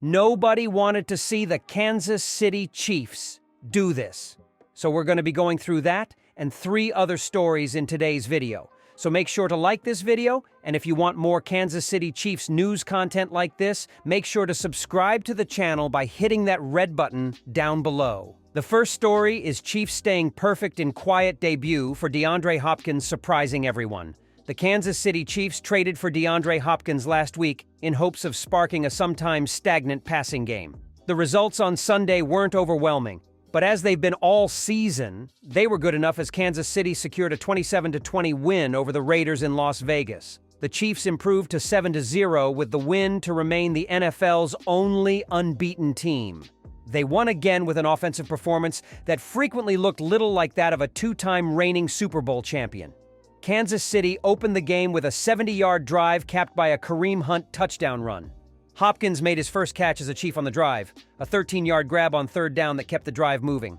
Nobody wanted to see the Kansas City Chiefs do this. So we're going to be going through that and 3 other stories in today's video. So make sure to like this video, and if you want more Kansas City Chiefs news content like this, make sure to subscribe to the channel by hitting that red button down below. The first story is Chiefs staying perfect in quiet debut for DeAndre Hopkins surprising everyone. The Kansas City Chiefs traded for DeAndre Hopkins last week in hopes of sparking a sometimes stagnant passing game. The results on Sunday weren't overwhelming, but as they've been all season, they were good enough as Kansas City secured a 27-20 win over the Raiders in Las Vegas. The Chiefs improved to 7-0 with the win to remain the NFL's only unbeaten team. They won again with an offensive performance that frequently looked little like that of a 2-time reigning Super Bowl champion. Kansas City opened the game with a 70-yard drive capped by a Kareem Hunt touchdown run. Hopkins made his first catch as a Chief on the drive, a 13-yard grab on 3rd down that kept the drive moving.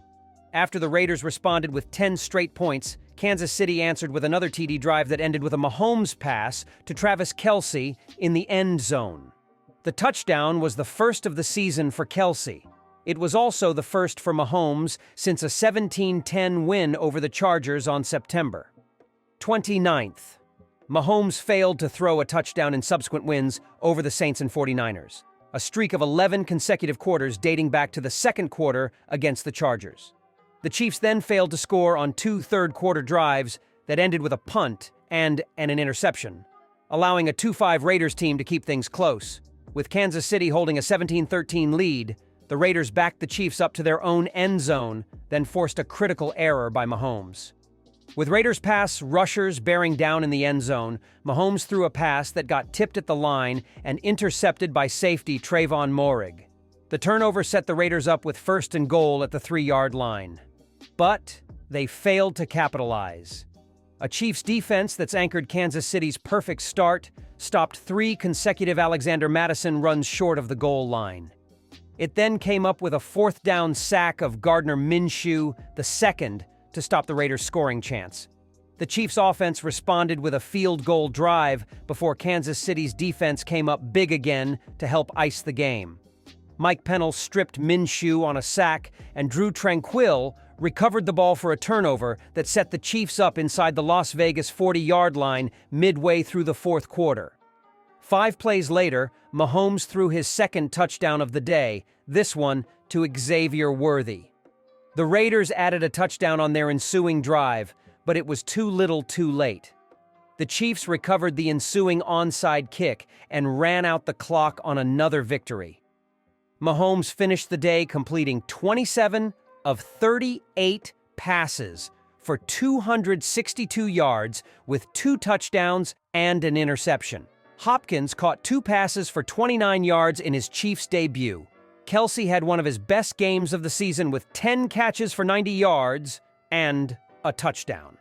After the Raiders responded with 10 straight points, Kansas City answered with another TD drive that ended with a Mahomes pass to Travis Kelce in the end zone. The touchdown was the first of the season for Kelce. It was also the first for Mahomes since a 17-10 win over the Chargers on September 29th. Mahomes failed to throw a touchdown in subsequent wins over the Saints and 49ers, a streak of 11 consecutive quarters dating back to the second quarter against the Chargers. The Chiefs then failed to score on 2 third-quarter drives that ended with a punt and an interception, allowing a 2-5 Raiders team to keep things close. With Kansas City holding a 17-13 lead, the Raiders backed the Chiefs up to their own end zone, then forced a critical error by Mahomes. With Raiders pass rushers bearing down in the end zone, Mahomes threw a pass that got tipped at the line and intercepted by safety Trayvon Moehrig. The turnover set the Raiders up with 1st and goal at the 3-yard line. But they failed to capitalize. A Chiefs defense that's anchored Kansas City's perfect start stopped 3 consecutive Alexander Mattison runs short of the goal line. It then came up with a 4th down sack of Gardner Minshew, the second, to stop the Raiders' scoring chance. The Chiefs' offense responded with a field goal drive before Kansas City's defense came up big again to help ice the game. Mike Pennell stripped Minshew on a sack, and Drew Tranquill recovered the ball for a turnover that set the Chiefs up inside the Las Vegas 40-yard line midway through the 4th quarter. 5 plays later, Mahomes threw his second touchdown of the day, this one to Xavier Worthy. The Raiders added a touchdown on their ensuing drive, but it was too little too late. The Chiefs recovered the ensuing onside kick and ran out the clock on another victory. Mahomes finished the day completing 27 of 38 passes for 262 yards with 2 touchdowns and an interception. Hopkins caught 2 passes for 29 yards in his Chiefs debut. Kelce had one of his best games of the season with 10 catches for 90 yards and a touchdown.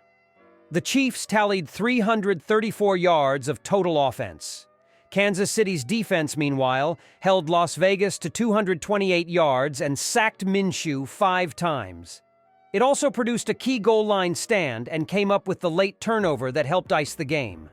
The Chiefs tallied 334 yards of total offense. Kansas City's defense, meanwhile, held Las Vegas to 228 yards and sacked Minshew 5 times. It also produced a key goal line stand and came up with the late turnover that helped ice the game.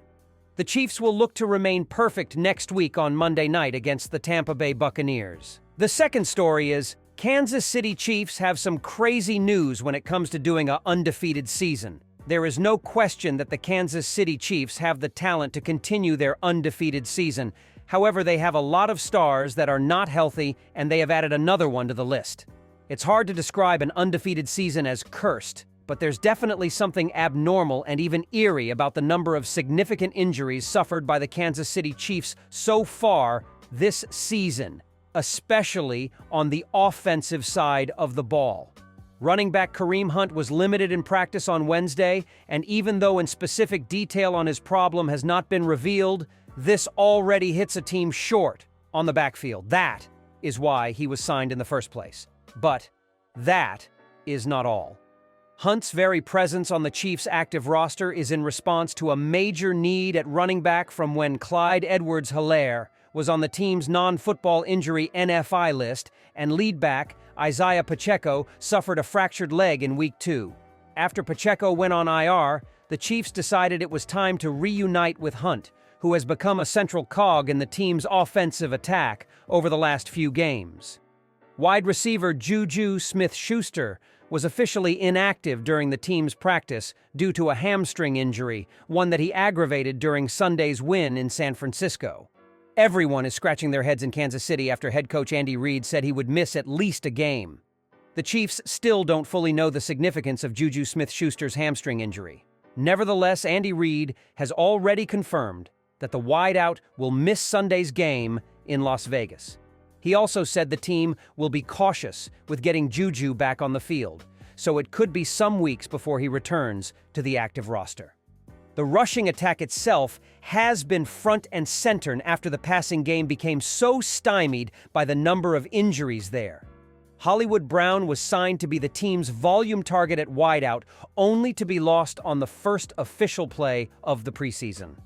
The Chiefs will look to remain perfect next week on Monday night against the Tampa Bay Buccaneers. The second story is, Kansas City Chiefs have some crazy news when it comes to doing an undefeated season. There is no question that the Kansas City Chiefs have the talent to continue their undefeated season. However, they have a lot of stars that are not healthy, and they have added another one to the list. It's hard to describe an undefeated season as cursed, but there's definitely something abnormal and even eerie about the number of significant injuries suffered by the Kansas City Chiefs so far this season, especially on the offensive side of the ball. Running back Kareem Hunt was limited in practice on Wednesday, and even though in specific detail on his problem has not been revealed, this already hits a team short on the backfield. That is why he was signed in the first place. But that is not all. Hunt's very presence on the Chiefs' active roster is in response to a major need at running back from when Clyde Edwards-Helaire was on the team's non-football injury NFI list, and lead back Isaiah Pacheco suffered a fractured leg in Week 2. After Pacheco went on IR, the Chiefs decided it was time to reunite with Hunt, who has become a central cog in the team's offensive attack over the last few games. Wide receiver Juju Smith-Schuster was officially inactive during the team's practice due to a hamstring injury, one that he aggravated during Sunday's win in San Francisco. Everyone is scratching their heads in Kansas City after head coach Andy Reid said he would miss at least a game. The Chiefs still don't fully know the significance of Juju Smith-Schuster's hamstring injury. Nevertheless, Andy Reid has already confirmed that the wideout will miss Sunday's game in Las Vegas. He also said the team will be cautious with getting Juju back on the field, so it could be some weeks before he returns to the active roster. The rushing attack itself has been front and center after the passing game became so stymied by the number of injuries there. Hollywood Brown was signed to be the team's volume target at wideout, only to be lost on the first official play of the preseason.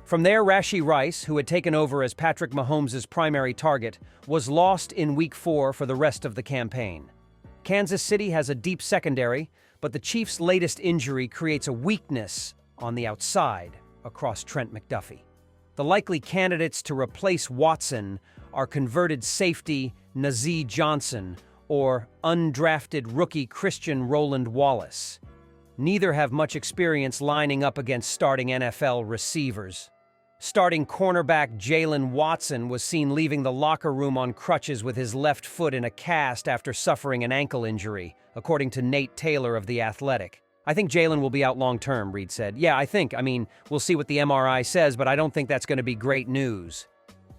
From there, Rashee Rice, who had taken over as Patrick Mahomes' primary target, was lost in Week 4 for the rest of the campaign. Kansas City has a deep secondary, but the Chiefs' latest injury creates a weakness on the outside across Trent McDuffie. The likely candidates to replace Watson are converted safety Nazeeh Johnson or undrafted rookie Christian Roland Wallace. Neither have much experience lining up against starting NFL receivers. Starting cornerback Jaylen Watson was seen leaving the locker room on crutches with his left foot in a cast after suffering an ankle injury, according to Nate Taylor of The Athletic. "I think Jaylen will be out long-term," Reid said. "Yeah, we'll see what the MRI says, but I don't think that's going to be great news."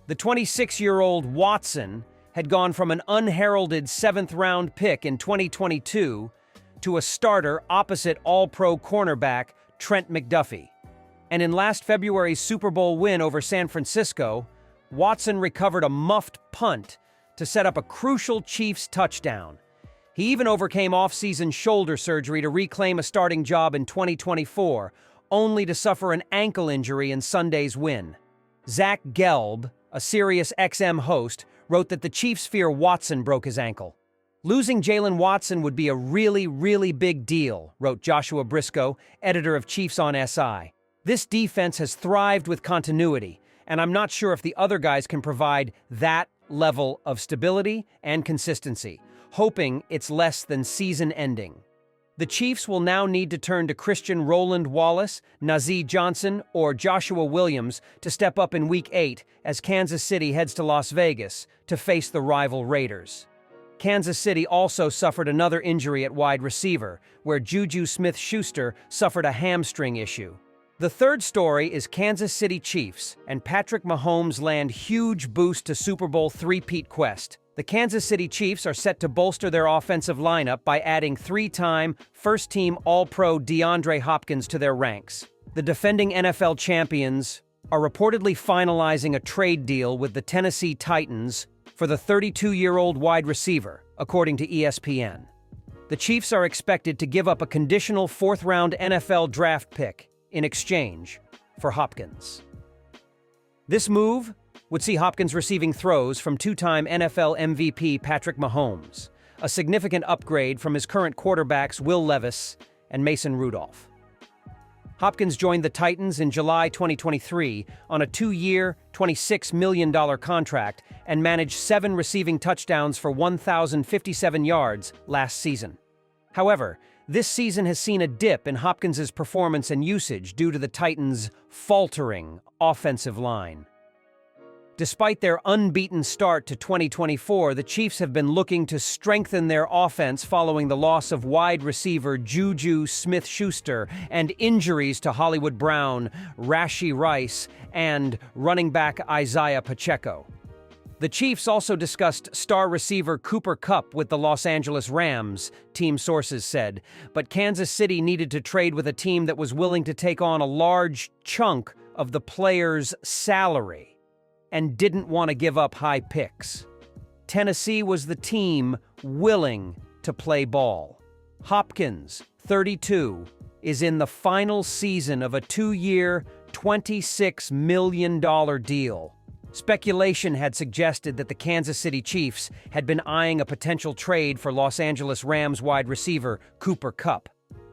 The 26-year-old Watson had gone from an unheralded 7th-round pick in 2022 to a starter opposite All-Pro cornerback Trent McDuffie. And in last February's Super Bowl win over San Francisco, Watson recovered a muffed punt to set up a crucial Chiefs touchdown. He even overcame off-season shoulder surgery to reclaim a starting job in 2024, only to suffer an ankle injury in Sunday's win. Zach Gelb, a Sirius XM host, wrote that the Chiefs fear Watson broke his ankle. "Losing Jaylen Watson would be a really, really big deal," wrote Joshua Briscoe, editor of Chiefs on SI. "This defense has thrived with continuity, and I'm not sure if the other guys can provide that level of stability and consistency, hoping it's less than season-ending." The Chiefs will now need to turn to Christian Roland Wallace, Nazeeh Johnson, or Joshua Williams to step up in Week 8 as Kansas City heads to Las Vegas to face the rival Raiders. Kansas City also suffered another injury at wide receiver, where Juju Smith-Schuster suffered a hamstring issue. The third story is Kansas City Chiefs and Patrick Mahomes land huge boost to Super Bowl three-peat quest. The Kansas City Chiefs are set to bolster their offensive lineup by adding three-time first-team All-Pro DeAndre Hopkins to their ranks. The defending NFL champions are reportedly finalizing a trade deal with the Tennessee Titans for the 32-year-old wide receiver, according to ESPN. The Chiefs are expected to give up a conditional fourth-round NFL draft pick in exchange for Hopkins. This move would see Hopkins receiving throws from two-time NFL MVP Patrick Mahomes, a significant upgrade from his current quarterbacks Will Levis and Mason Rudolph. Hopkins joined the Titans in July 2023 on a two-year, $26 million contract and managed 7 receiving touchdowns for 1,057 yards last season. However, this season has seen a dip in Hopkins' performance and usage due to the Titans' faltering offensive line. Despite their unbeaten start to 2024, the Chiefs have been looking to strengthen their offense following the loss of wide receiver Juju Smith-Schuster and injuries to Hollywood Brown, Rashee Rice, and running back Isaiah Pacheco. The Chiefs also discussed star receiver Cooper Kupp with the Los Angeles Rams, team sources said, but Kansas City needed to trade with a team that was willing to take on a large chunk of the player's salary and didn't want to give up high picks. Tennessee was the team willing to play ball. Hopkins, 32, is in the final season of a 2-year, $26 million deal. Speculation had suggested that the Kansas City Chiefs had been eyeing a potential trade for Los Angeles Rams wide receiver Cooper Kupp.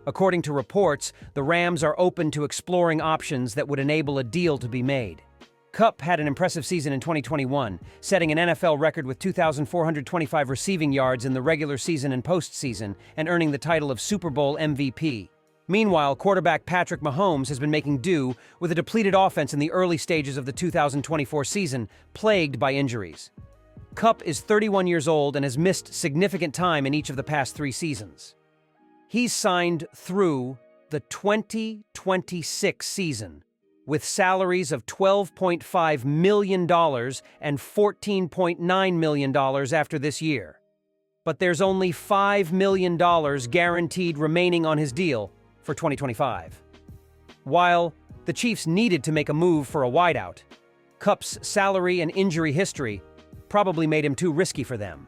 According to reports, the Rams are open to exploring options that would enable a deal to be made. Kupp had an impressive season in 2021, setting an NFL record with 2,425 receiving yards in the regular season and postseason, and earning the title of Super Bowl MVP. Meanwhile, quarterback Patrick Mahomes has been making do with a depleted offense in the early stages of the 2024 season, plagued by injuries. Kupp is 31 years old and has missed significant time in each of the past 3 seasons. He's signed through the 2026 season, with salaries of $12.5 million and $14.9 million after this year. But there's only $5 million guaranteed remaining on his deal for 2025. While the Chiefs needed to make a move for a wideout, Kupp's salary and injury history probably made him too risky for them.